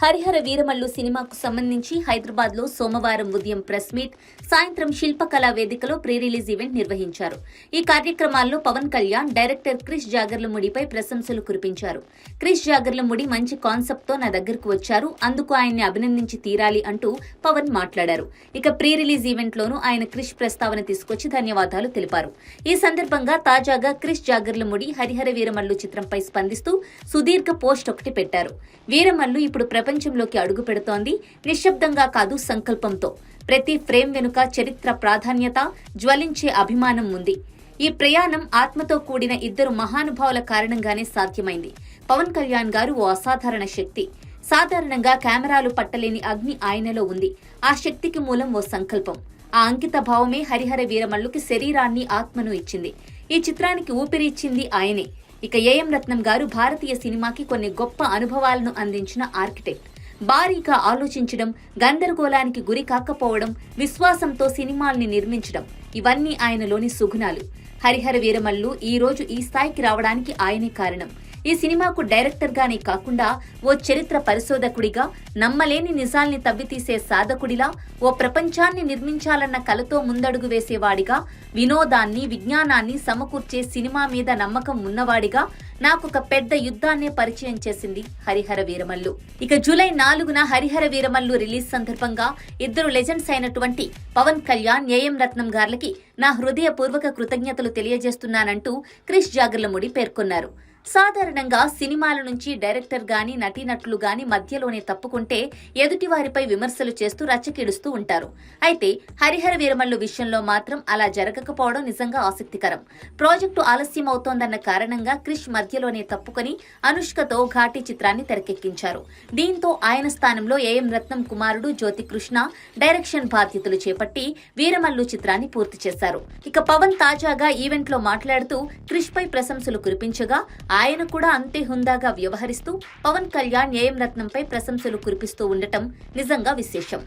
హరిహర వీరమల్లు సినిమాకు సంబంధించి హైదరాబాద్ లో సోమవారం ఉదయం ప్రెస్ మీట్, సాయంత్రం శిల్పకళా వేదికలో ప్రీ రిలీజ్ ఈవెంట్ నిర్వహించారు. ఈ కార్యక్రమాల్లో పవన్ కళ్యాణ్ డైరెక్టర్ క్రిష్ జాగర్లముడిపై ప్రశంసలు కురిపించారు. క్రిష్ జాగర్లముడి మంచి కాన్సెప్ట్ తో నా దగ్గరకు వచ్చారు, అందుకు ఆయన్ని అభినందించి తీరాలి అంటూ పవన్ మాట్లాడారు. ఇక ప్రీ రిలీజ్ ఈవెంట్ లోనూ ఆయన క్రిష్ ప్రస్తావన తీసుకొచ్చి ధన్యవాదాలు తెలిపారు. ఈ సందర్భంగా తాజాగా క్రిష్ జాగర్లముడి హరిహర వీరమల్లు చిత్రంపై స్పందిస్తూ సుదీర్ఘ పోస్ట్ ఒకటి పెట్టారు. వీరమల్లు ఇప్పుడు ప్రపంచంలోకి అడుగు పెడుతోంది, నిశ్శబ్దంగా కాదు సంకల్పంతో. ప్రతి ఫ్రేమ్ వెనుక చరిత్ర ప్రాధాన్యత, జ్వలించే అభిమానం ఉంది. ఈ ప్రయాణం ఆత్మతో కూడిన ఇద్దరు మహానుభావుల కారణంగానే సాధ్యమైంది. పవన్ కళ్యాణ్ గారు ఓ అసాధారణ శక్తి. సాధారణంగా కెమెరాలు పట్టలేని అగ్ని ఆయనలో ఉంది. ఆ శక్తికి మూలం ఓ సంకల్పం. ఆ అంకిత భావమే హరిహర వీరమల్లుకి శరీరాన్ని, ఆత్మను ఇచ్చింది. ఈ చిత్రానికి ఊపిరి ఇచ్చింది ఆయనే. ఇక ఏఎం రత్నం గారు భారతీయ సినిమాకి కొన్ని గొప్ప అనుభవాలను అందించిన ఆర్కిటెక్ట్. భారీగా ఆలోచించడం, గందరగోళానికి గురి కాకపోవడం, విశ్వాసంతో సినిమాల్ని నిర్మించడం, ఇవన్నీ ఆయనలోని సుగుణాలు. హరిహర వీరమల్లు ఈ రోజు ఈ స్థాయికి రావడానికి ఆయనే కారణం. ఈ సినిమాకు డైరెక్టర్ గానే కాకుండా ఓ చరిత్ర పరిశోధకుడిగా, నమ్మలేని నిజాల్ని తవ్వితీసే సాధకుడిలా, ఓ ప్రపంచాన్ని నిర్మించాలన్న కలతో ముందడుగు వేసేవాడిగా, వినోదాన్ని, విజ్ఞానాన్ని సమకూర్చే సినిమా మీద నమ్మకం ఉన్నవాడిగా నాకొక పెద్ద యుద్ధాన్నే పరిచయం చేసింది హరిహర వీరమల్లు. ఇక జూలై 4న హరిహర వీరమల్లు రిలీజ్ సందర్భంగా ఇద్దరు లెజెండ్స్ అయినటువంటి పవన్ కళ్యాణ్, ఏఎం రత్నం గార్లకి నా హృదయపూర్వక కృతజ్ఞతలు తెలియజేస్తున్నానంటూ క్రిష్ జాగర్లముడి పేర్కొన్నారు. సాధారణంగా సినిమాల నుంచి డైరెక్టర్ గాని, నటీనటులు గాని మధ్యలోనే తప్పుకుంటే ఎదుటివారిపై విమర్శలు చేస్తూ రచ్చకిడుస్తూ ఉంటారు. అయితే హరిహర వీరమల్లు విషయంలో మాత్రం అలా జరగకపోవడం నిజంగా ఆసక్తికరం. ప్రాజెక్టు ఆలస్యం అవుతోందన్న కారణంగా క్రిష్ మధ్యలోనే తప్పుకొని అనుష్కతో ఘాటీ చిత్రాన్ని తెరకెక్కించారు. దీంతో ఆయన స్థానంలో ఏఎం రత్నం కుమారుడు జ్యోతి కృష్ణ డైరెక్షన్ బాధ్యతలు చేపట్టి వీరమల్లు చిత్రాన్ని పూర్తి చేశారు. ఇక పవన్ తాజాగా ఈవెంట్ లో మాట్లాడుతూ క్రిష్ పై ప్రశంసలు కురిపించగా ఆయన కూడా అంతే హుందాగా వ్యవహరిస్తూ పవన్ కళ్యాణ్, ఏఎం రత్నంపై ప్రశంసలు కురిపిస్తూ ఉండటం నిజంగా విశేషం.